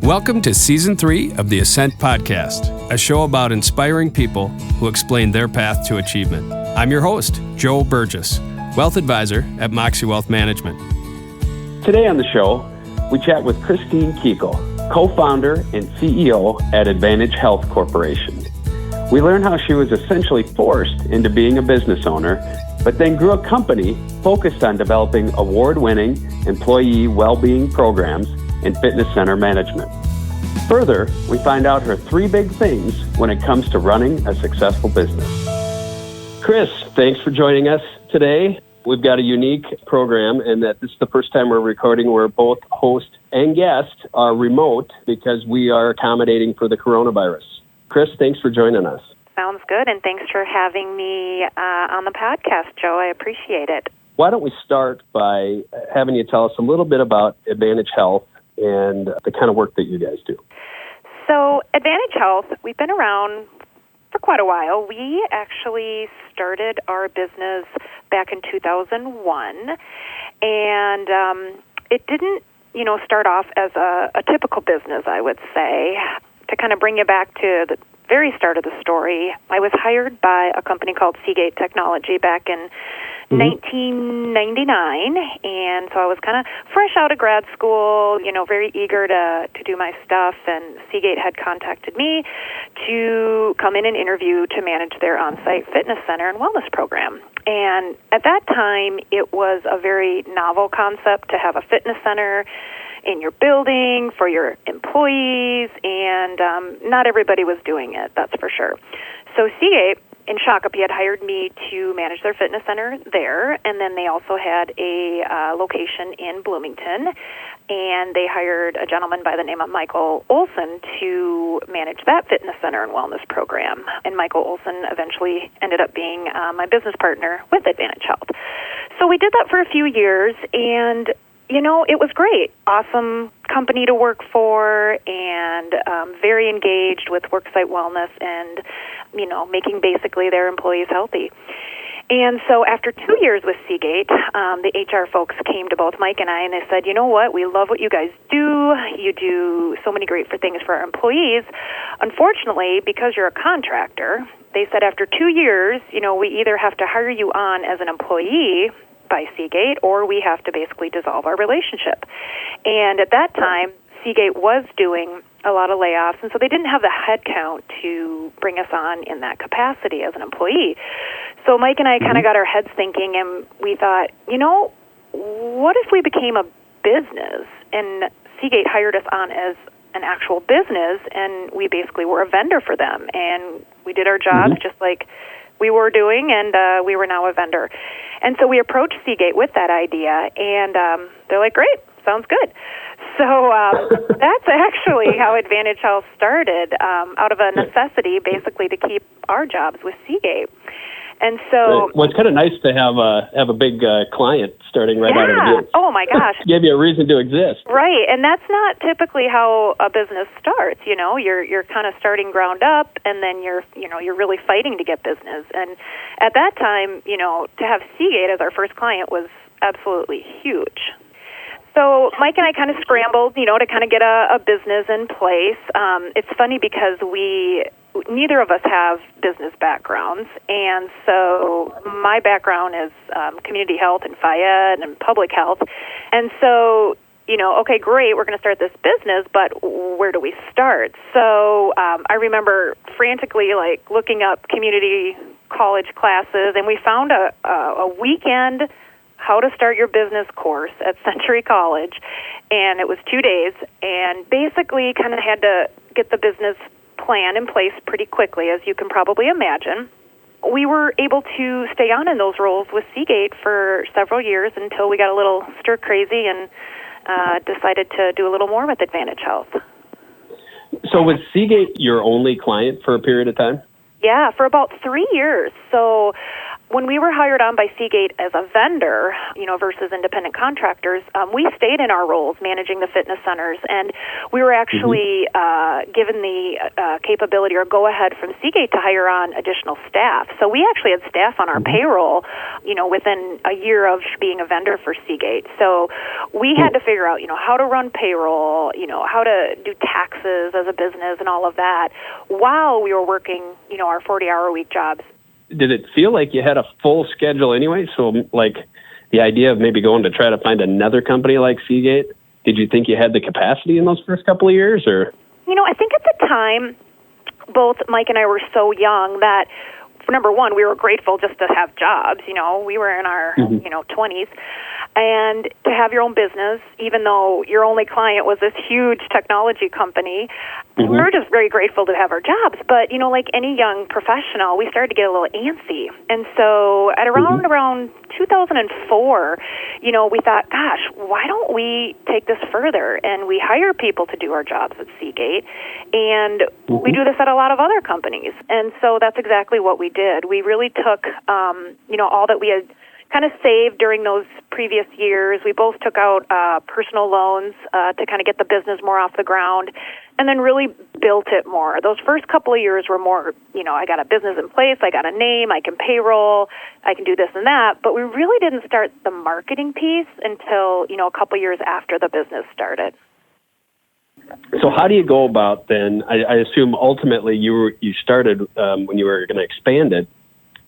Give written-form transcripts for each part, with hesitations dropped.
Welcome to Season 3 of the Ascent Podcast, a show about inspiring people who explain their path to achievement. I'm your host, Joe Burgess, Wealth Advisor at Moxie Wealth Management. Today on the show, we chat with Kristine Keykal, co-founder and CEO at AdvantageHealth Corporation. We learn how she was essentially forced into being a business owner, but then grew a company focused on developing award-winning employee well-being programs and fitness center management. Further, we find out her 3 big things when it comes to running a successful business. Kris, thanks for joining us today. We've got a unique program, and that this is the first time we're recording where both host and guest are remote because we are accommodating for the coronavirus. Kris, thanks for joining us. Sounds good, and thanks for having me on the podcast, Joe. I appreciate it. Why don't we start by having you tell us a little bit about AdvantageHealth and the kind of work that you guys do. So AdvantageHealth, we've been around for quite a while. We actually started our business back in 2001, and it didn't, start off as a typical business, I would say. To kind of bring you back to the very start of the story, I was hired by a company called Seagate Technology back in 1999, and so I was kind of fresh out of grad school, very eager to do my stuff, and Seagate had contacted me to come in and interview to manage their on-site fitness center and wellness program. And at that time, it was a very novel concept to have a fitness center in your building for your employees, and not everybody was doing it, that's for sure. So Seagate in Shakopee had hired me to manage their fitness center there, and then they also had a location in Bloomington, and they hired a gentleman by the name of Michael Olson to manage that fitness center and wellness program. And Michael Olson eventually ended up being my business partner with AdvantageHealth. So we did that for a few years, and it was great. Awesome company to work for, and very engaged with worksite wellness and, making basically their employees healthy. And so after 2 years with Seagate, the HR folks came to both Mike and I, and they said, you know what, we love what you guys do. You do so many great things for our employees. Unfortunately, because you're a contractor, they said after 2 years, we either have to hire you on as an employee by Seagate, or we have to basically dissolve our relationship. And at that time, Seagate was doing a lot of layoffs, and so they didn't have the headcount to bring us on in that capacity as an employee. So Mike and I kind of got our heads thinking, and we thought, what if we became a business and Seagate hired us on as an actual business, and we basically were a vendor for them, and we did our jobs just like we were doing, and we were now a vendor. And so we approached Seagate with that idea, and they're like, great, sounds good. So that's actually how AdvantageHealth started, out of a necessity, basically, to keep our jobs with Seagate. And so, well, it's kind of nice to have a big client starting right out of the gate. Oh my gosh, gave you a reason to exist. Right, and that's not typically how a business starts. You're kind of starting ground up, and then you're really fighting to get business. And at that time, to have Seagate as our first client was absolutely huge. So Mike and I kind of scrambled, to kind of get a business in place. It's funny because neither of us have business backgrounds, and so my background is community health and Fayette and public health. And so, okay, great, we're going to start this business, but where do we start? So I remember frantically looking up community college classes, and we found a weekend how to start your business course at Century College, and it was 2 days, and basically kind of had to get the business plan in place pretty quickly, as you can probably imagine. We were able to stay on in those roles with Seagate for several years until we got a little stir crazy and decided to do a little more with AdvantageHealth. So was Seagate your only client for a period of time? Yeah, for about 3 years. So when we were hired on by Seagate as a vendor, versus independent contractors, we stayed in our roles managing the fitness centers, and we were actually given the capability or go-ahead from Seagate to hire on additional staff. So we actually had staff on our payroll, within a year of being a vendor for Seagate. So we had to figure out, how to run payroll, how to do taxes as a business and all of that while we were working, our 40-hour-a-week jobs. Did it feel like you had a full schedule anyway? So, like, the idea of maybe going to try to find another company like Seagate, did you think you had the capacity in those first couple of years? Or I think at the time, both Mike and I were so young that, number one, we were grateful just to have jobs. We were in our, 20s. And to have your own business, even though your only client was this huge technology company, we were just very grateful to have our jobs. But, like any young professional, we started to get a little antsy. And so at around 2004, we thought, gosh, why don't we take this further? And we hire people to do our jobs at Seagate. And we do this at a lot of other companies. And so that's exactly what we did. We really took, all that we had kind of saved during those previous years. We both took out personal loans to kind of get the business more off the ground, and then really built it more. Those first couple of years were more, I got a business in place, I got a name, I can payroll, I can do this and that, but we really didn't start the marketing piece until, a couple of years after the business started. So how do you go about then? I assume ultimately you started when you were going to expand it,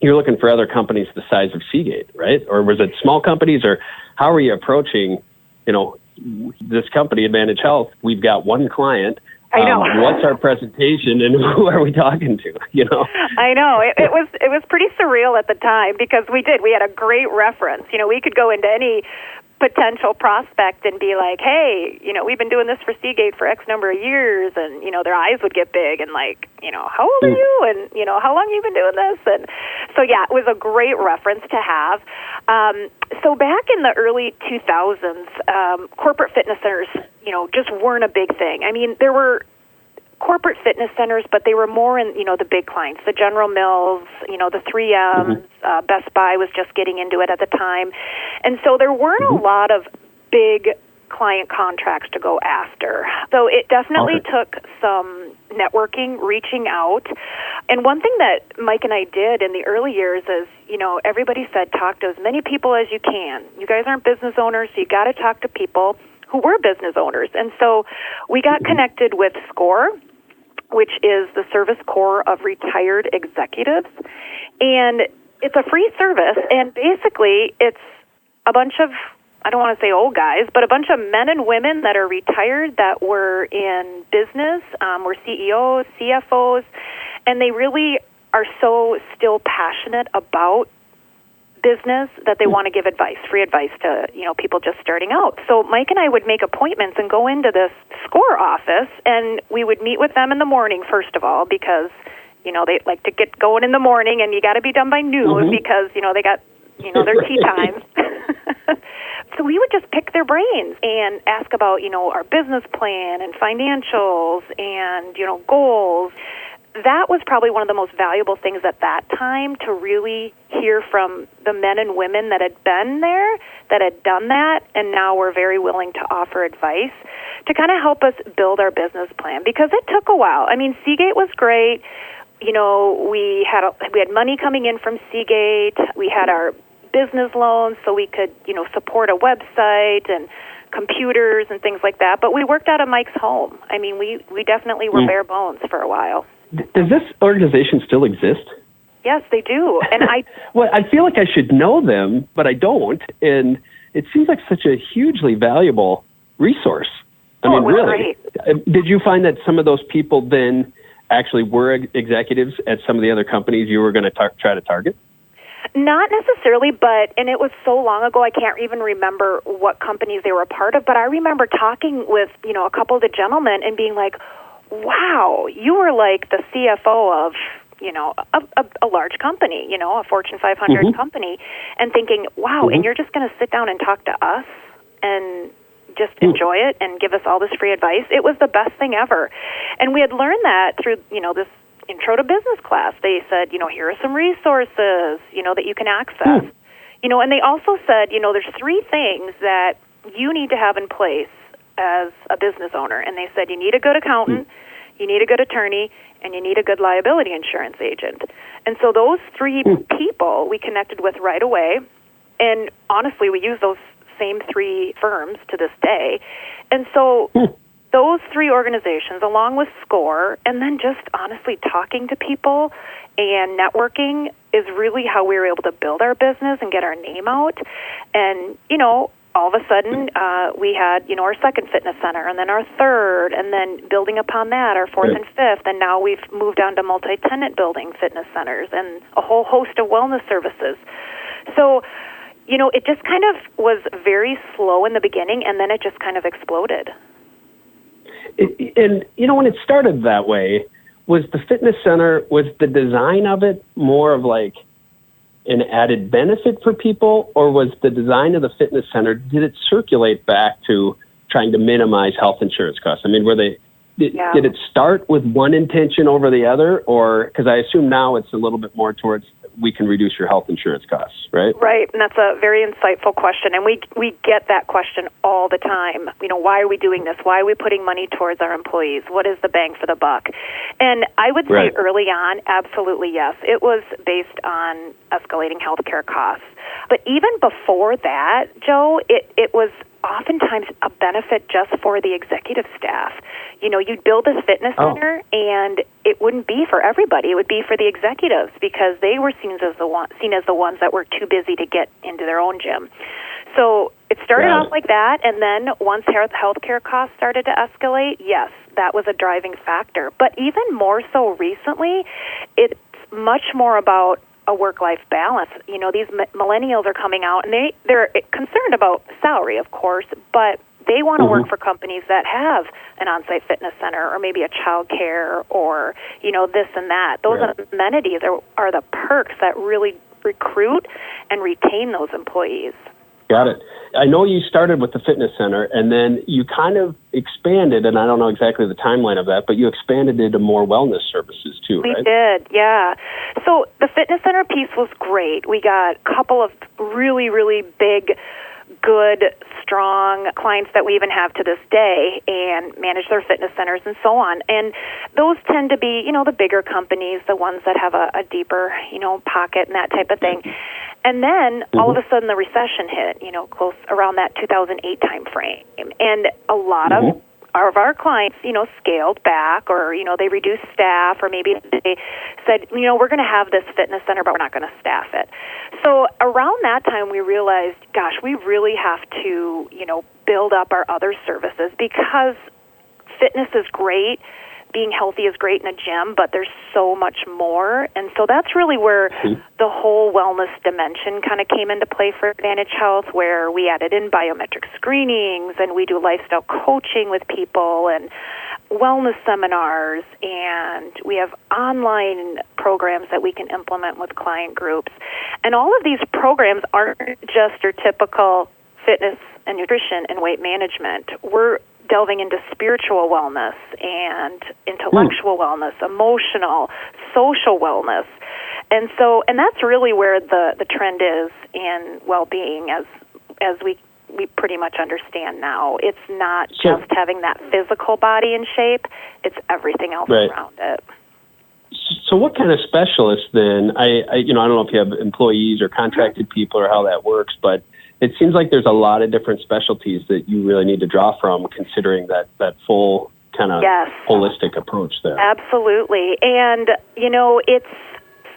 you're looking for other companies the size of Seagate, right? Or was it small companies, or how are you approaching, this company, AdvantageHealth? We've got one client. I know. What's our presentation, and who are we talking to? I know. It was pretty surreal at the time because we had a great reference. We could go into any potential prospect and be like, hey, we've been doing this for Seagate for X number of years, and, their eyes would get big and like, how old are you? And, how long have you been doing this? And so, yeah, it was a great reference to have. So back in the early 2000s, corporate fitness centers, just weren't a big thing. I mean, there were corporate fitness centers, but they were more in, the big clients, the General Mills, the 3Ms, Best Buy was just getting into it at the time. And so there weren't a lot of big client contracts to go after. So it definitely took some networking, reaching out. And one thing that Mike and I did in the early years is, everybody said talk to as many people as you can. You guys aren't business owners, so you got to talk to people who were business owners. And so we got connected with SCORE, which is the Service Corps of Retired Executives. And it's a free service, and basically it's a bunch of, I don't want to say old guys, but a bunch of men and women that are retired that were in business, were CEOs, CFOs, and they really are so still passionate about business that they want to give advice, free advice to, people just starting out. So Mike and I would make appointments and go into this SCORE office, and we would meet with them in the morning, first of all, because, they like to get going in the morning, and you got to be done by noon because, they got, their tea times. So we would just pick their brains and ask about, our business plan and financials and, goals. That was probably one of the most valuable things at that time, to really hear from the men and women that had been there, that had done that, and now were very willing to offer advice to kind of help us build our business plan, because it took a while. I mean, Seagate was great. We had money coming in from Seagate. We had our business loans so we could, support a website and computers and things like that. But we worked out of Mike's home. I mean, we definitely were bare bones for a while. Does this organization still exist? Yes, they do. And well, I feel like I should know them, but I don't. And it seems like such a hugely valuable resource. I mean, really. Great. Did you find that some of those people then actually were executives at some of the other companies you were going to try to target? Not necessarily, and it was so long ago I can't even remember what companies they were a part of, but I remember talking with, a couple of the gentlemen and being like, wow, you were like the CFO of, a large company, a Fortune 500 company, and thinking, wow, and you're just going to sit down and talk to us and just enjoy it and give us all this free advice. It was the best thing ever. And we had learned that through, this intro to business class. They said, here are some resources, that you can access. And they also said, there's 3 things that you need to have in place as a business owner. And they said you need a good accountant, you need a good attorney, and you need a good liability insurance agent. And so those 3 people we connected with right away. And honestly, we use those same 3 firms to this day. And so those 3 organizations, along with SCORE, and then just honestly talking to people and networking is really how we were able to build our business and get our name out. And, all of a sudden, we had, our second fitness center, and then our third, and then building upon that, our 4th and 5th, and now we've moved on to multi-tenant building fitness centers and a whole host of wellness services. So, it just kind of was very slow in the beginning, and then it just kind of exploded. And when it started that way, was the fitness center, was the design of it more of like an added benefit for people, or was the design of the fitness center, did it circulate back to trying to minimize health insurance costs? I mean, did it start with one intention over the other, or, because I assume now it's a little bit more towards we can reduce your health insurance costs, right? Right, and that's a very insightful question, and we get that question all the time. Why are we doing this? Why are we putting money towards our employees? What is the bang for the buck? And I would say early on, absolutely yes. It was based on escalating healthcare costs. But even before that, Joe, it was oftentimes a benefit just for the executive staff. You'd build this fitness center, and it wouldn't be for everybody. It would be for the executives because they were seen as the ones that were too busy to get into their own gym. So it started off like that, and then once healthcare costs started to escalate, yes, that was a driving factor. But even more so recently, it's much more about a work-life balance. These millennials are coming out, and they're concerned about salary, of course, but they want to work for companies that have an on-site fitness center or maybe a child care or, this and that. Those amenities are the perks that really recruit and retain those employees. Got it. I know you started with the fitness center, and then you kind of expanded, and I don't know exactly the timeline of that, but you expanded into more wellness services too, right? We did, yeah. So the fitness center piece was great. We got a couple of really, really big, good, strong clients that we even have to this day and manage their fitness centers and so on. And those tend to be, the bigger companies, the ones that have a deeper, pocket and that type of thing. And then all of a sudden the recession hit, close around that 2008 time frame. And a lot of our clients, scaled back or, they reduced staff or maybe they said, we're going to have this fitness center, but we're not going to staff it. So around that time we realized, gosh, we really have to, build up our other services because fitness is great. Being healthy is great in a gym, but there's so much more. And so that's really where the whole wellness dimension kind of came into play for AdvantageHealth, where we added in biometric screenings and we do lifestyle coaching with people and wellness seminars, and we have online programs that we can implement with client groups. And all of these programs aren't just your typical fitness and nutrition and weight management. We're delving into spiritual wellness and intellectual wellness, emotional, social wellness. And that's really where the trend is in well-being as we pretty much understand now. It's not just having that physical body in shape, it's everything else around it. So what kind of specialists then, I don't know if you have employees or contracted people or how that works, but it seems like there's a lot of different specialties that you really need to draw from, considering that full kind of holistic approach there. Absolutely. And,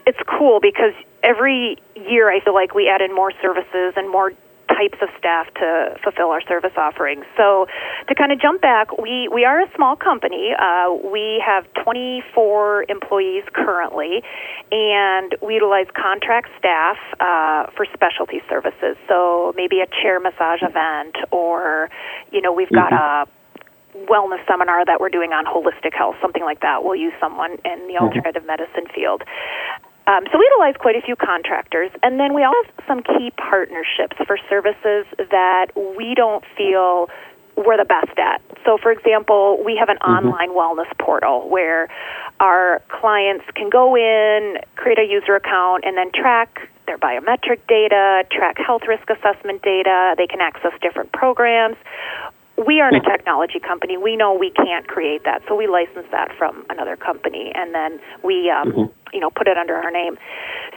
it's cool because every year I feel like we add in more services and more types of staff to fulfill our service offerings. So to kind of jump back, we are a small company. We have 24 employees currently, and we utilize contract staff for specialty services. So maybe a chair massage event, or, we've got a wellness seminar that we're doing on holistic health, something like that. We'll use someone in the alternative medicine field. So we utilize quite a few contractors, and then we also have some key partnerships for services that we don't feel we're the best at. So, for example, we have an online wellness portal where our clients can go in, create a user account, and then track their biometric data, track health risk assessment data. They can access different programs. We aren't a technology company. We know we can't create that, so we license that from another company, and then we, put it under our name.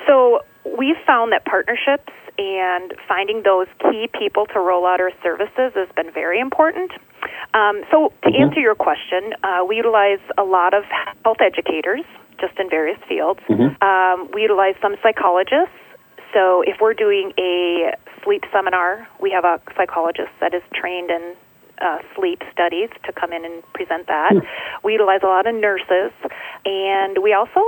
So we've found that partnerships and finding those key people to roll out our services has been very important. So to answer your question, we utilize a lot of health educators, just in various fields. We utilize some psychologists. So if we're doing a sleep seminar, we have a psychologist that is trained in sleep studies to come in and present that. We utilize a lot of nurses, and we also,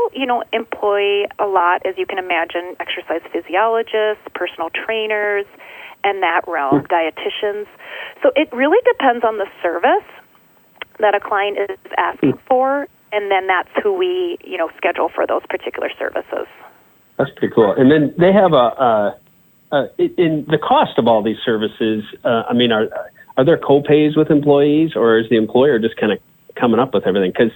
employ a lot, as you can imagine, exercise physiologists, personal trainers, and that realm, dietitians. So it really depends on the service that a client is asking for, and then that's who we, schedule for those particular services. That's pretty cool. And then they have in the cost of all these services, are there co-pays with employees, or is the employer just kind of coming up with everything? Because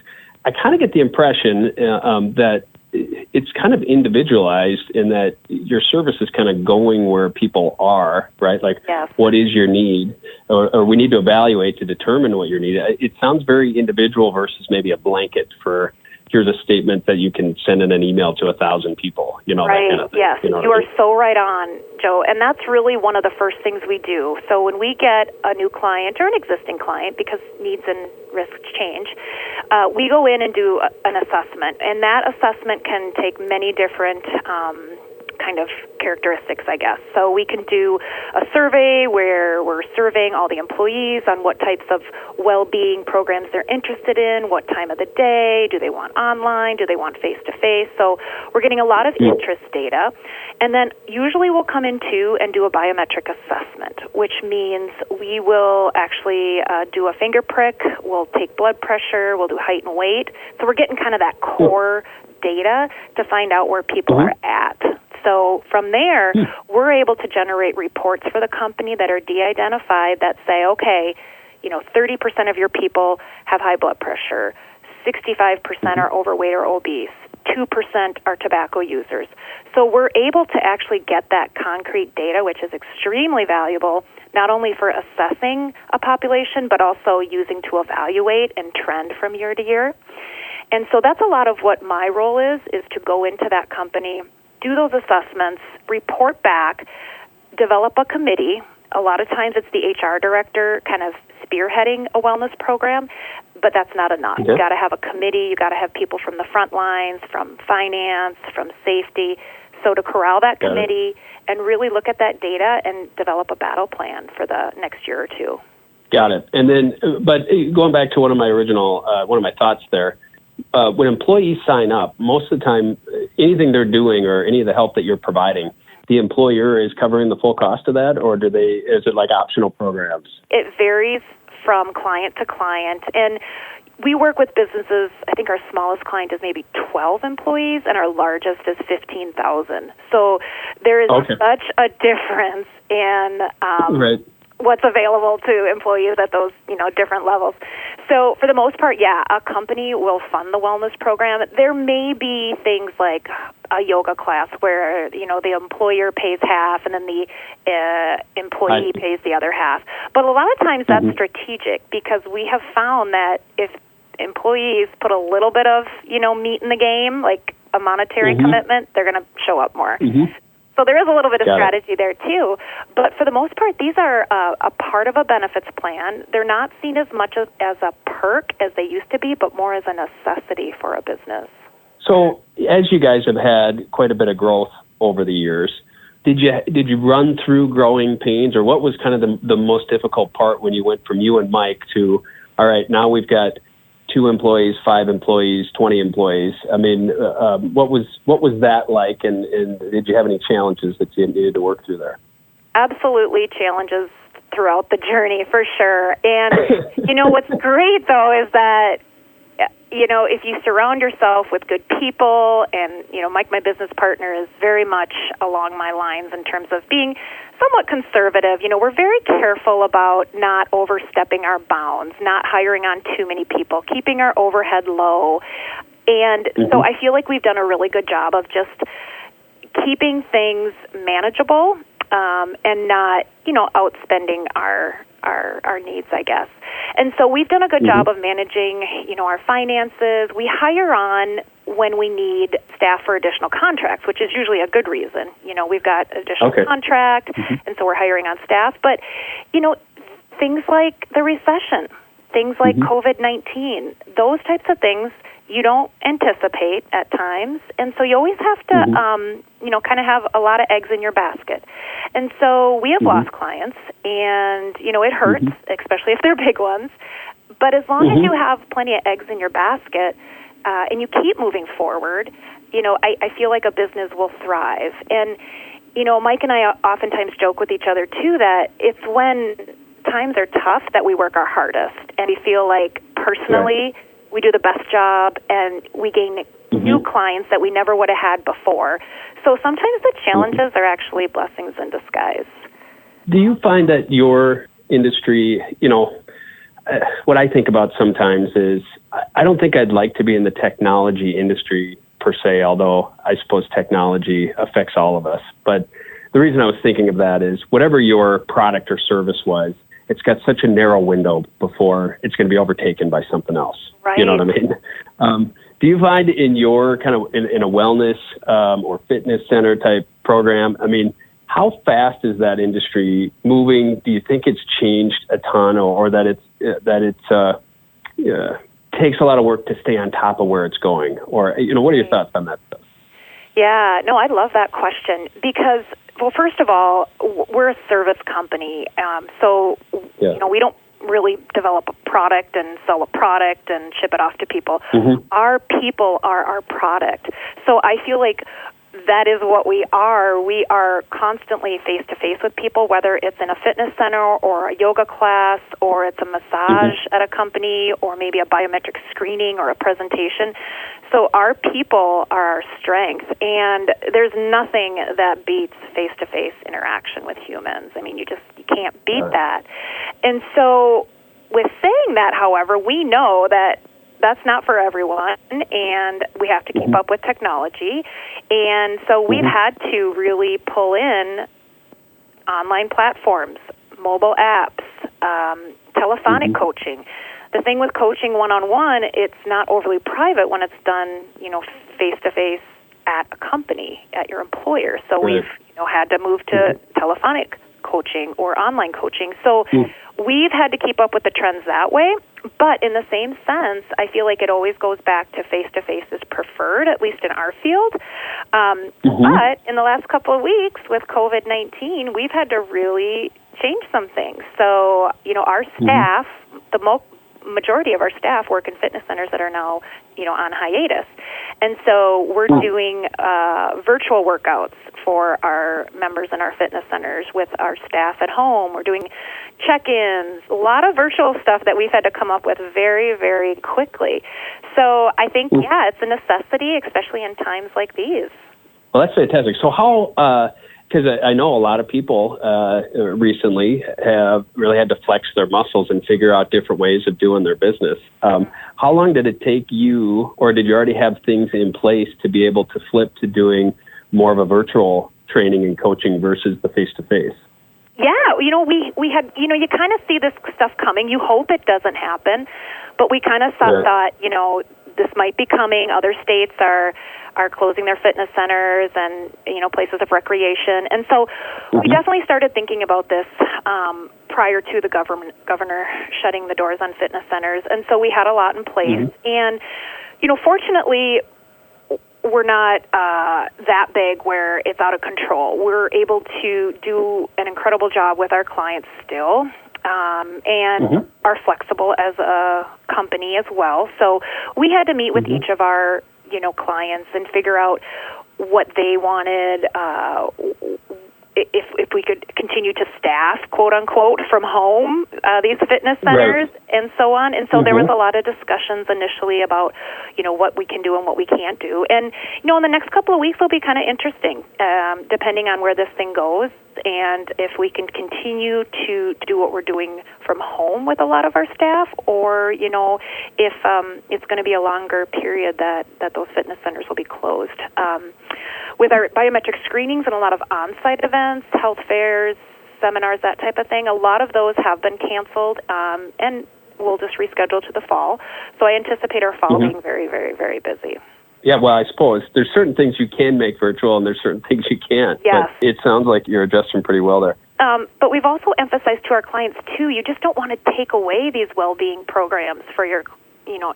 I kind of get the impression that it's kind of individualized in that your service is kind of going where people are, right? Like, what is your need? Or we need to evaluate to determine what your need is. It sounds very individual versus maybe a blanket for, here's a statement that you can send in an email to 1,000 people, right. that kind of thing. Yes, you are so right on, Joe. And that's really one of the first things we do. So when we get a new client or an existing client, because needs and risks change, we go in and do an assessment. And that assessment can take many different kind of characteristics, I guess. So we can do a survey where we're surveying all the employees on what types of well-being programs they're interested in, what time of the day, do they want online, do they want face-to-face. So we're getting a lot of interest data. And then usually we'll come in too and do a biometric assessment, which means we will actually do a finger prick, we'll take blood pressure, we'll do height and weight. So we're getting kind of that core data to find out where people are at. So from there, we're able to generate reports for the company that are de-identified that say, okay, 30% of your people have high blood pressure, 65% are overweight or obese, 2% are tobacco users. So we're able to actually get that concrete data, which is extremely valuable, not only for assessing a population, but also using to evaluate and trend from year to year. And so that's a lot of what my role is to go into that company, do those assessments, report back, develop a committee. A lot of times it's the HR director kind of spearheading a wellness program, but that's not enough. You got to have a committee. You got to have people from the front lines, from finance, from safety. So to corral that committee and really look at that data and develop a battle plan for the next year or two. Got it. And then, but going back to one of my thoughts there, when employees sign up, most of the time, anything they're doing or any of the help that you're providing, the employer is covering the full cost of that, or is it like optional programs? It varies from client to client, and we work with businesses. I think our smallest client is maybe 12 employees, and our largest is 15,000. So there is such a difference in what's available to employees at those, different levels. So for the most part, a company will fund the wellness program. There may be things like a yoga class where, the employer pays half and then the employee pays the other half. But a lot of times that's strategic, because we have found that if employees put a little bit of, meat in the game, like a monetary commitment, they're going to show up more. So there is a little bit of strategy there, too. But for the most part, these are a part of a benefits plan. They're not seen as much as a perk as they used to be, but more as a necessity for a business. So as you guys have had quite a bit of growth over the years, did you run through growing pains, or what was kind of the most difficult part when you went from you and Mike to, all right, now we've got 2 employees, 5 employees, 20 employees? I mean, what was that like, and did you have any challenges that you needed to work through there? Absolutely, challenges throughout the journey, for sure. And, what's great, though, is that, if you surround yourself with good people, and, Mike, my business partner, is very much along my lines in terms of being somewhat conservative. We're very careful about not overstepping our bounds, not hiring on too many people, keeping our overhead low. And so I feel like we've done a really good job of just keeping things manageable and not, outspending our needs, I guess. And so we've done a good job of managing, our finances. We hire on when we need staff for additional contracts, which is usually a good reason. We've got additional contract, and so we're hiring on staff. But, things like the recession, things like COVID-19, those types of things you don't anticipate at times, and so you always have to, kind of have a lot of eggs in your basket. And so we have lost clients, and, it hurts, especially if they're big ones. But as long as you have plenty of eggs in your basket and you keep moving forward, I feel like a business will thrive. And, Mike and I oftentimes joke with each other, too, that it's when times are tough that we work our hardest, and we feel like personally we do the best job, and we gain new clients that we never would have had before. So sometimes the challenges are actually blessings in disguise. Do you find that your industry, what I think about sometimes is I don't think I'd like to be in the technology industry per se, although I suppose technology affects all of us. But the reason I was thinking of that is whatever your product or service was, it's got such a narrow window before it's going to be overtaken by something else. Right. You know what I mean? Do you find in your kind of in a wellness or fitness center type program, how fast is that industry moving? Do you think it's changed a ton, or that it takes a lot of work to stay on top of where it's going? Or, what are your thoughts on that stuff? Yeah, no, I love that question because, well, first of all, we're a service company, so we don't really develop a product and sell a product and ship it off to people. Our people are our product. So I feel like that is what we are. We are constantly face-to-face with people, whether it's in a fitness center or a yoga class or it's a massage at a company or maybe a biometric screening or a presentation. So our people are our strength, and there's nothing that beats face-to-face interaction with humans. You can't beat that. And so with saying that, however, we know that that's not for everyone, and we have to keep up with technology. And so we've had to really pull in online platforms, mobile apps, telephonic coaching. The thing with coaching one-on-one, it's not overly private when it's done, face-to-face at a company, at your employer. So we've had to move to telephonic coaching or online coaching. So we've had to keep up with the trends that way. But in the same sense, I feel like it always goes back to face-to-face is preferred, at least in our field. But in the last couple of weeks with COVID-19, we've had to really change some things. So, our staff, the majority of our staff work in fitness centers that are now, on hiatus. And so we're doing virtual workouts for our members in our fitness centers with our staff at home. We're doing check-ins, a lot of virtual stuff that we've had to come up with very, very quickly. So I think, it's a necessity, especially in times like these. Well, that's fantastic. So how, because I know a lot of people recently have really had to flex their muscles and figure out different ways of doing their business. How long did it take you, or did you already have things in place to be able to flip to doing more of a virtual training and coaching versus the face-to-face? Yeah, we had, you kind of see this stuff coming. You hope it doesn't happen, but we kind of thought, this might be coming. Other states are closing their fitness centers and, places of recreation. And so we definitely started thinking about this prior to the governor shutting the doors on fitness centers. And so we had a lot in place. And, fortunately, we're not that big where it's out of control. We're able to do an incredible job with our clients still, and are flexible as a company as well. So we had to meet with each of our, clients and figure out what they wanted, if we could continue to staff, quote unquote, from home, these fitness centers and so on. And so there was a lot of discussions initially about, what we can do and what we can't do. And, in the next couple of weeks will be kind of interesting, depending on where this thing goes. And if we can continue to do what we're doing from home with a lot of our staff, or, if it's going to be a longer period that those fitness centers will be closed. With our biometric screenings and a lot of on-site events, health fairs, seminars, that type of thing, a lot of those have been canceled, and we'll just reschedule to the fall. So I anticipate our fall being very, very, very busy. Yeah, well, I suppose there's certain things you can make virtual and there's certain things you can't. Yes. But it sounds like you're adjusting pretty well there. But we've also emphasized to our clients, too, you just don't want to take away these well-being programs for your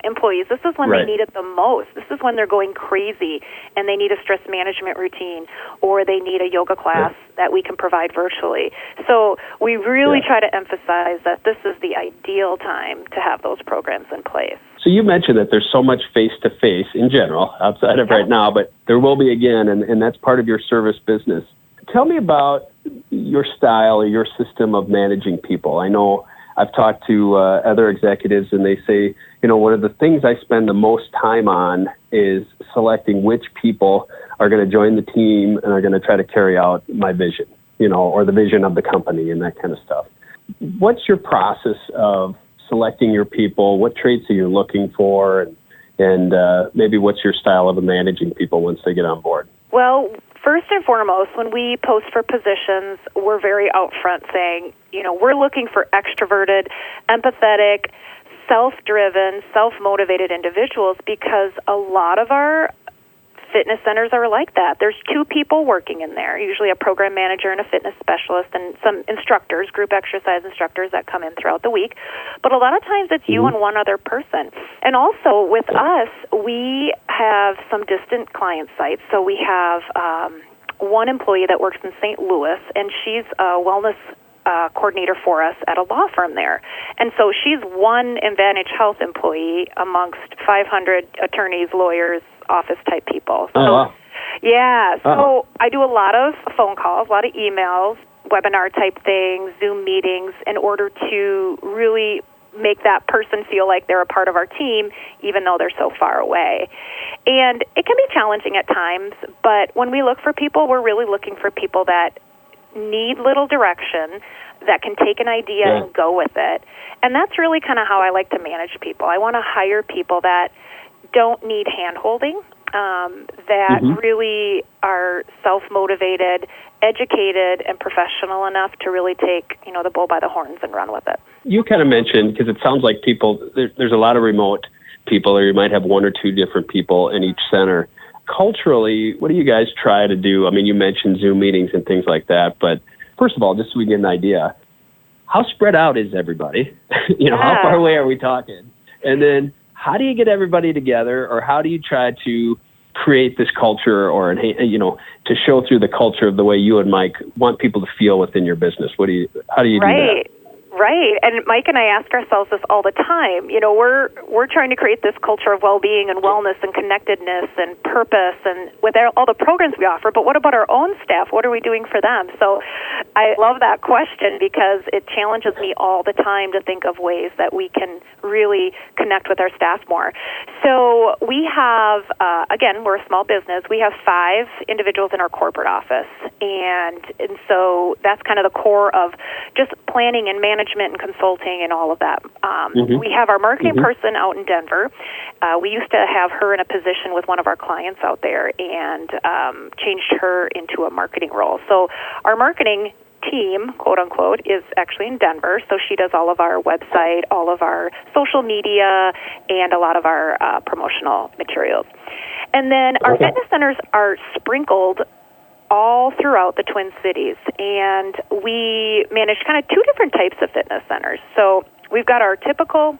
employees. This is when they need it the most. This is when they're going crazy and they need a stress management routine, or they need a yoga class that we can provide virtually. So we really try to emphasize that this is the ideal time to have those programs in place. So you mentioned that there's so much face-to-face in general outside of right now, but there will be again, and that's part of your service business. Tell me about your style or your system of managing people. I know I've talked to other executives, and they say, one of the things I spend the most time on is selecting which people are going to join the team and are going to try to carry out my vision, or the vision of the company and that kind of stuff. What's your process of selecting your people? What traits are you looking for? And maybe what's your style of managing people once they get on board? Well, first and foremost, when we post for positions, we're very upfront saying, we're looking for extroverted, empathetic, self-driven, self-motivated individuals, because a lot of our fitness centers are like that. There's two people working in there, usually a program manager and a fitness specialist, and some instructors, group exercise instructors that come in throughout the week. But a lot of times it's you and one other person. And also with us, we have some distant client sites. So we have one employee that works in St. Louis, and she's a wellness coordinator for us at a law firm there. And so she's one AdvantageHealth employee amongst 500 attorneys, lawyers, office-type people. So, so I do a lot of phone calls, a lot of emails, webinar-type things, Zoom meetings, in order to really make that person feel like they're a part of our team, even though they're so far away. And it can be challenging at times, but when we look for people, we're really looking for people that need little direction, that can take an idea and go with it. And that's really kind of how I like to manage people. I want to hire people that don't need hand-holding, that really are self-motivated, educated, and professional enough to really take, the bull by the horns and run with it. You kind of mentioned, because it sounds like people, there's a lot of remote people, or you might have one or two different people in each center. Culturally, what do you guys try to do? I mean, you mentioned Zoom meetings and things like that, but first of all, just so we get an idea, how spread out is everybody? How far away are we talking? And then how do you get everybody together, or how do you try to create this culture, or, to show through the culture of the way you and Mike want people to feel within your business? How do you do that? Right. And Mike and I ask ourselves this all the time. We're trying to create this culture of well-being and wellness and connectedness and purpose, and with all the programs we offer, but what about our own staff? What are we doing for them? So I love that question, because it challenges me all the time to think of ways that we can really connect with our staff more. So we have, again, we're a small business. We have 5 individuals in our corporate office, and so that's kind of the core of just planning and management and consulting and all of that. We have our marketing person out in Denver. We used to have her in a position with one of our clients out there, and changed her into a marketing role. So our marketing team, quote unquote, is actually in Denver. So she does all of our website, all of our social media, and a lot of our promotional materials. And then our fitness centers are sprinkled all throughout the Twin Cities, and we manage kind of 2 different types of fitness centers. So we've got our typical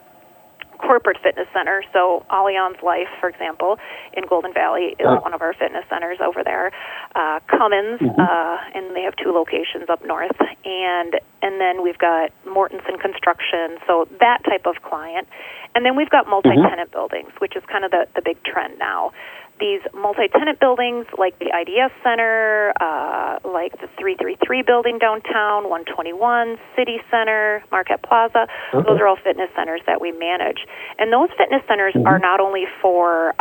corporate fitness center. So Allianz Life, for example, in Golden Valley is one of our fitness centers over there. Cummins, and they have 2 locations up north. And then we've got Mortensen Construction, so that type of client. And then we've got multi-tenant buildings, which is kind of the big trend now. these multi-tenant buildings like the IDS Center, like the 333 building downtown, 121, City Center, Marquette Plaza. Okay. Those are all fitness centers that we manage. And those fitness centers are not only for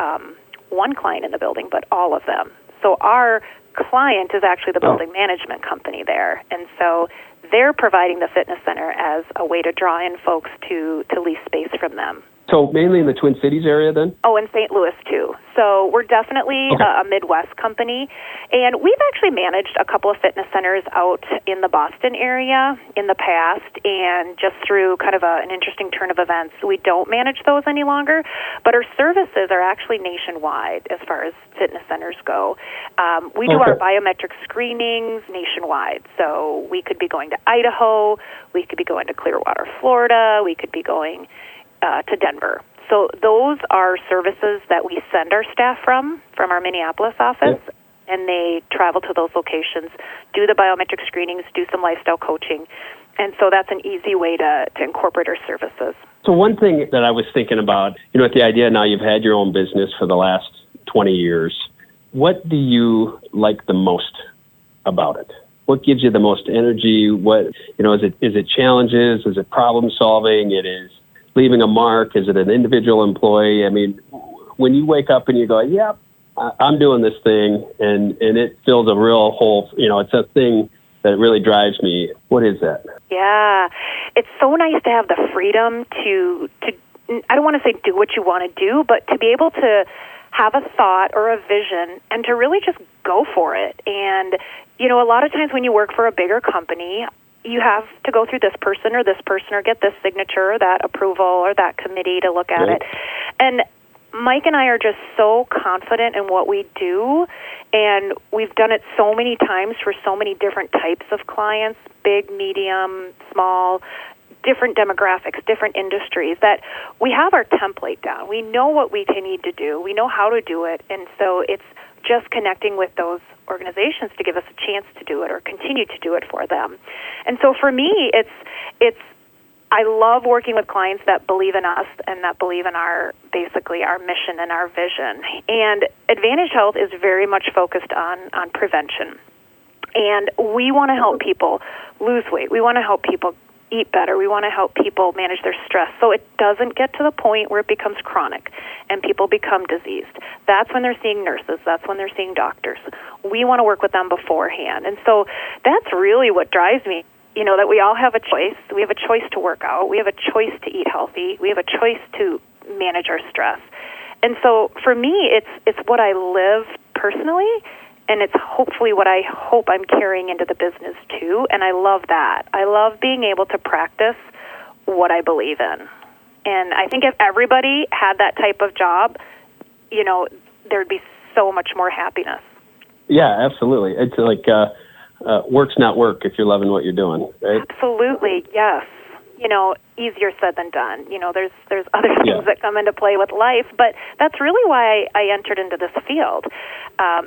one client in the building, but all of them. So our client is actually the building management company there. And so they're providing the fitness center as a way to draw in folks to lease space from them. So mainly in the Twin Cities area then? Oh, in St. Louis, too. So we're definitely a Midwest company. And we've actually managed a couple of fitness centers out in the Boston area in the past. And just through kind of an interesting turn of events, we don't manage those any longer. But our services are actually nationwide as far as fitness centers go. We do our biometric screenings nationwide. So we could be going to Idaho. We could be going to Clearwater, Florida. We could be going to Denver. So those are services that we send our staff from our Minneapolis office, and they travel to those locations, do the biometric screenings, do some lifestyle coaching, and so that's an easy way to incorporate our services. So one thing that I was thinking about, with the idea now you've had your own business for the last 20 years, what do you like the most about it? What gives you the most energy? What, is it challenges? Is it problem solving? It is leaving a mark? Is it an individual employee? I mean, when you wake up and you go, yep, I'm doing this thing, and it fills a real hole, it's a thing that really drives me. What is that? Yeah, it's so nice to have the freedom to I don't want to say do what you want to do, but to be able to have a thought or a vision and to really just go for it. And, a lot of times when you work for a bigger company, you have to go through this person or get this signature or that approval or that committee to look at it. And Mike and I are just so confident in what we do, and we've done it so many times for so many different types of clients, big, medium, small, different demographics, different industries, that we have our template down. We know what we need to do. We know how to do it, and so it's just connecting with those organizations to give us a chance to do it or continue to do it for them. And so for me, it's I love working with clients that believe in us and that believe in our mission and our vision. And AdvantageHealth is very much focused on prevention. And we want to help people lose weight. We want to help people eat better. We want to help people manage their stress so it doesn't get to the point where it becomes chronic and people become diseased. That's when they're seeing nurses. That's when they're seeing doctors. We want to work with them beforehand. And so that's really what drives me, that we all have a choice. We have a choice to work out. We have a choice to eat healthy. We have a choice to manage our stress. And so for me, it's what I live personally, and it's hopefully what I hope I'm carrying into the business too, and I love that. I love being able to practice what I believe in. And I think if everybody had that type of job, there'd be so much more happiness. Yeah, absolutely. It's like work's not work if you're loving what you're doing, right? Absolutely, yes. Easier said than done. There's other things that come into play with life, but that's really why I entered into this field.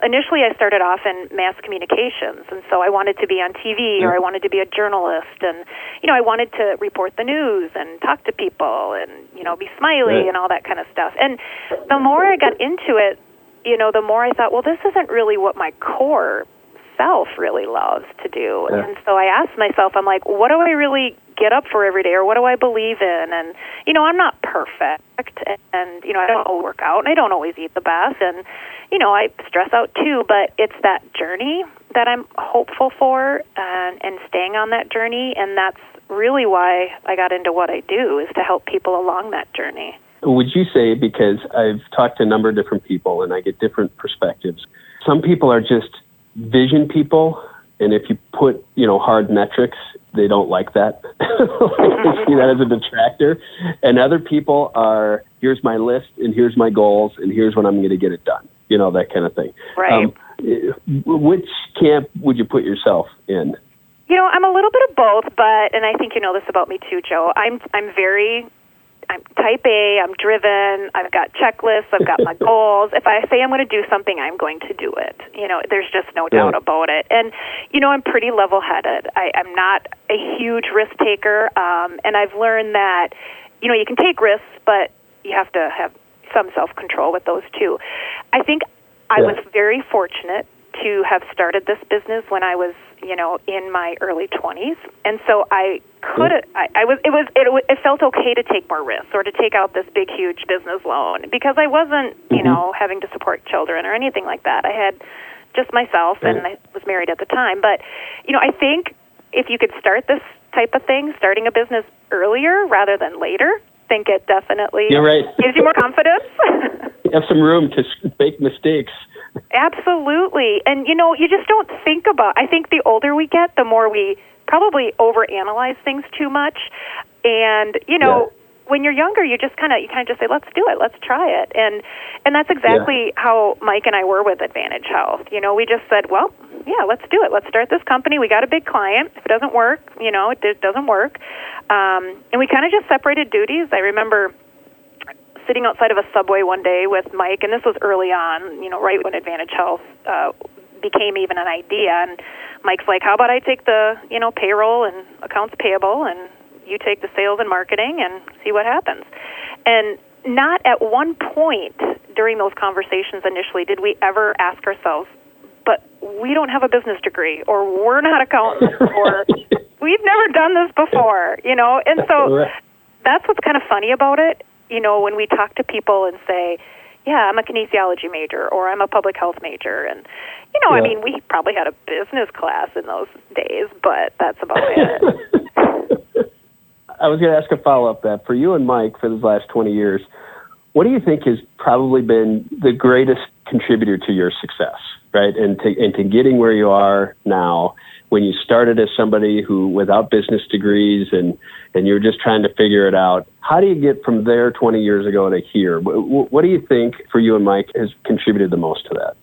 Initially, I started off in mass communications, and so I wanted to be on TV or I wanted to be a journalist, and I wanted to report the news and talk to people and be smiley and all that kind of stuff. And the more I got into it, the more I thought, well, this isn't really what my core self really loves to do. And so I asked myself, I'm like, what do I really get up for every day, or what do I believe in? And I'm not perfect, and I don't always work out, and I don't always eat the best, and I stress out too, but it's that journey that I'm hopeful for, and staying on that journey, and that's really why I got into what I do, is to help people along that journey. Would you say, because I've talked to a number of different people and I get different perspectives, some people are just vision people, and if you put, hard metrics, they don't like that. They see that as a detractor. And other people are, here's my list, and here's my goals, and here's when I'm going to get it done. That kind of thing. Right. Which camp would you put yourself in? I'm a little bit of both, and I think you know this about me too, Joe. I'm type A, I'm driven, I've got checklists, I've got my goals. If I say I'm going to do something, I'm going to do it. There's just no doubt about it. And, I'm pretty level-headed. I'm not a huge risk taker, and I've learned that, you can take risks, but you have to have some self-control with those too. I think I was very fortunate to have started this business when I was, in my early 20s, and so I could. It felt okay to take more risks or to take out this big, huge business loan because I wasn't, having to support children or anything like that. I had just myself, and I was married at the time. But, I think if you could start this type of thing, starting a business earlier rather than later, I think it definitely gives you more confidence. You have some room to make mistakes. Absolutely. And, you just don't think about, I think the older we get, the more we probably overanalyze things too much. And, when you're younger, you kind of just say, let's do it, let's try it. And that's exactly how Mike and I were with AdvantageHealth. We just said, well, yeah, let's do it. Let's start this company. We got a big client. If it doesn't work, it doesn't work. And we kind of just separated duties. I remember sitting outside of a Subway one day with Mike, and this was early on, right when AdvantageHealth became even an idea. And Mike's like, how about I take the, payroll and accounts payable, and you take the sales and marketing and see what happens. And not at one point during those conversations initially did we ever ask ourselves, but we don't have a business degree, or we're not accountants, or we've never done this before, And so that's what's kind of funny about it. When we talk to people and say, yeah, I'm a kinesiology major or I'm a public health major. And, I mean, we probably had a business class in those days, but that's about it. I was going to ask a follow-up that for you and Mike for the last 20 years, what do you think has probably been the greatest contributor to your success, right? And to getting where you are now, when you started as somebody who without business degrees and you're just trying to figure it out, how do you get from there 20 years ago to here? What do you think for you and Mike has contributed the most to that?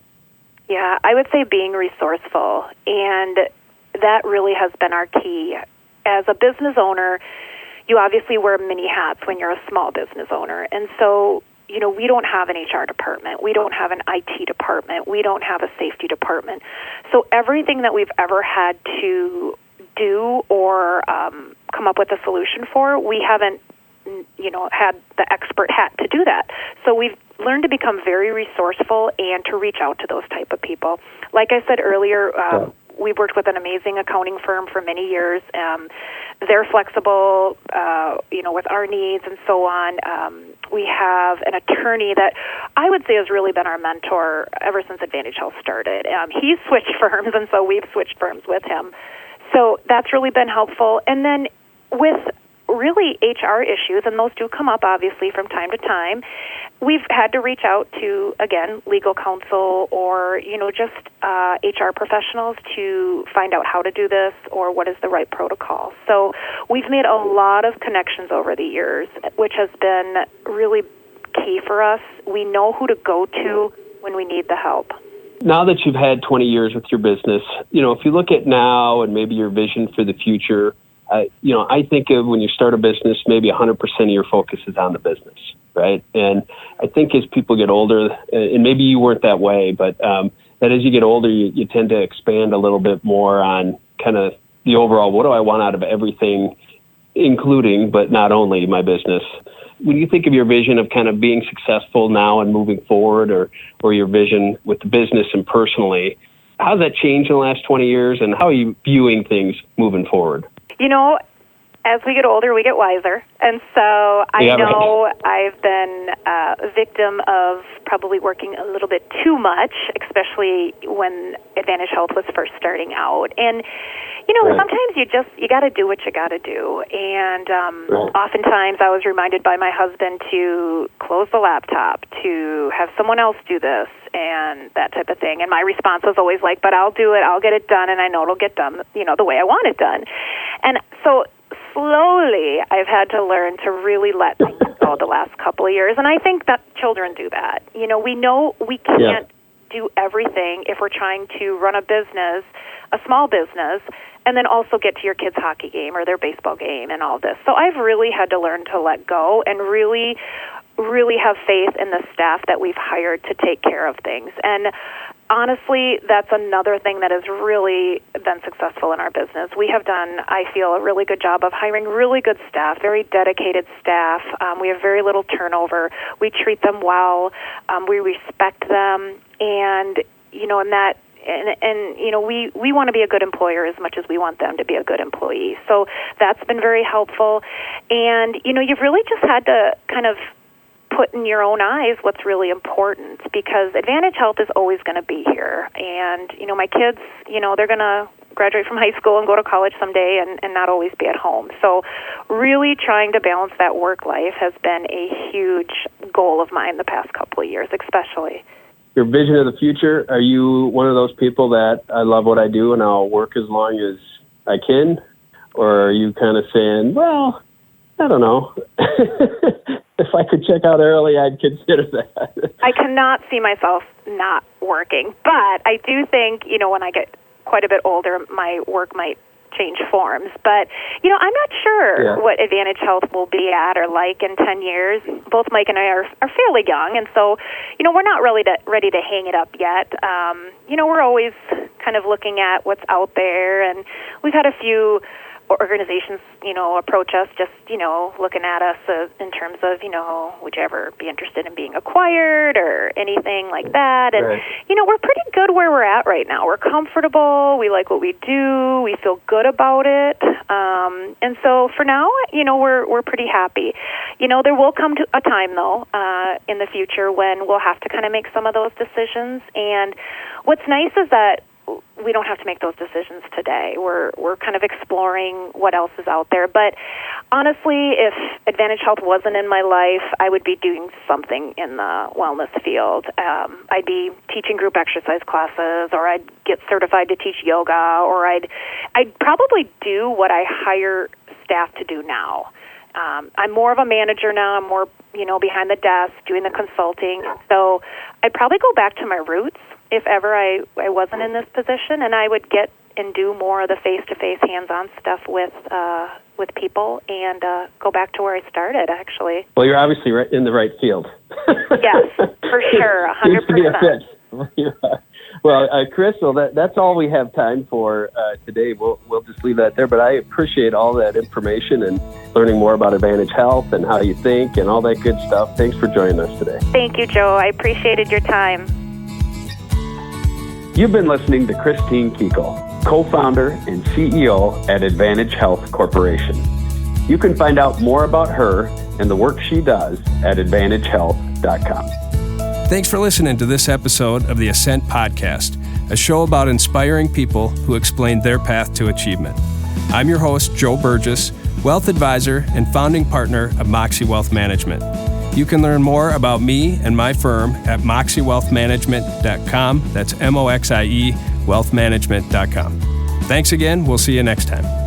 Yeah, I would say being resourceful, and that really has been our key. As a business owner, you obviously wear many hats when you're a small business owner, and so we don't have an HR department. We don't have an IT department. We don't have a safety department. So everything that we've ever had to do or come up with a solution for, we haven't, had the expert hat to do that. So we've learned to become very resourceful and to reach out to those type of people. Like I said earlier, we've worked with an amazing accounting firm for many years. They're flexible, with our needs and so on. We have an attorney that I would say has really been our mentor ever since AdvantageHealth started. He's switched firms, and so we've switched firms with him. So that's really been helpful. And then with really HR issues, and those do come up obviously from time to time, we've had to reach out to, again, legal counsel or, just HR professionals to find out how to do this or what is the right protocol. So we've made a lot of connections over the years, which has been really key for us. We know who to go to when we need the help. Now that you've had 20 years with your business, if you look at now and maybe your vision for the future, I think of when you start a business, maybe 100% of your focus is on the business, right? And I think as people get older, and maybe you weren't that way, but that as you get older, you tend to expand a little bit more on kind of the overall, what do I want out of everything, including, but not only my business. When you think of your vision of kind of being successful now and moving forward, or your vision with the business and personally, how's that changed in the last 20 years, and how are you viewing things moving forward? As we get older, we get wiser. And so I know I've been a victim of probably working a little bit too much, especially when AdvantageHealth was first starting out. And, sometimes you got to do what you got to do. And oftentimes I was reminded by my husband to close the laptop, to have someone else do this and that type of thing. And my response was always like, but I'll do it, I'll get it done, and I know it'll get done, the way I want it done. And so slowly I've had to learn to really let things go the last couple of years. And I think that children do that. We know we can't do everything if we're trying to run a business, a small business, and then also get to your kids' hockey game or their baseball game and all this. So I've really had to learn to let go and really have faith in the staff that we've hired to take care of things. And honestly, that's another thing that has really been successful in our business. We have done, I feel, a really good job of hiring really good staff, very dedicated staff. We have very little turnover. We treat them well. We respect them. And, you know, we want to be a good employer as much as we want them to be a good employee. So that's been very helpful. And, you know, you've really just had to kind of put in your own eyes what's really important, because AdvantageHealth is always going to be here. And, you know, my kids, you know, they're going to graduate from high school and go to college someday and not always be at home. So really trying to balance that work life has been a huge goal of mine the past couple of years, especially. Your vision of the future, are you one of those people that I love what I do and I'll work as long as I can? Or are you kind of saying, well, I don't know. If I could check out early, I'd consider that. I cannot see myself not working, but I do think, you know, when I get quite a bit older, my work might change forms. But, you know, I'm not sure what AdvantageHealth will be at or like in 10 years. Both Mike and I are fairly young, and so, you know, we're not really ready to hang it up yet. You know, we're always kind of looking at what's out there, and we've had a few organizations, you know, approach us just, you know, looking at us in terms of, you know, would you ever be interested in being acquired or anything like that. And, you know, we're pretty good where we're at right now. We're comfortable. We like what we do. We feel good about it. And so for now, you know, we're pretty happy. You know, there will come to a time, though, in the future when we'll have to kind of make some of those decisions. And what's nice is that we don't have to make those decisions today. We're kind of exploring what else is out there. But honestly, if AdvantageHealth wasn't in my life, I would be doing something in the wellness field. I'd be teaching group exercise classes, or I'd get certified to teach yoga, or I'd probably do what I hire staff to do now. I'm more of a manager now. I'm more, you know, behind the desk doing the consulting. So I'd probably go back to my roots if ever I wasn't in this position, and I would get and do more of the face-to-face, hands-on stuff with people, and go back to where I started, actually. Well, you're obviously in the right field. Yes, for sure, 100%. Seems to be a fit. Well, Kris, that's all we have time for today. We'll just leave that there, but I appreciate all that information and learning more about AdvantageHealth and how you think and all that good stuff. Thanks for joining us today. Thank you, Joe. I appreciated your time. You've been listening to Kristine Keykal, co-founder and CEO at AdvantageHealth Corporation. You can find out more about her and the work she does at AdvantageHealth.com. Thanks for listening to this episode of the Ascent Podcast, a show about inspiring people who explain their path to achievement. I'm your host, Joe Burgess, wealth advisor and founding partner of Moxie Wealth Management. You can learn more about me and my firm at moxiewealthmanagement.com. That's MOXIE wealthmanagement.com. Thanks again. We'll see you next time.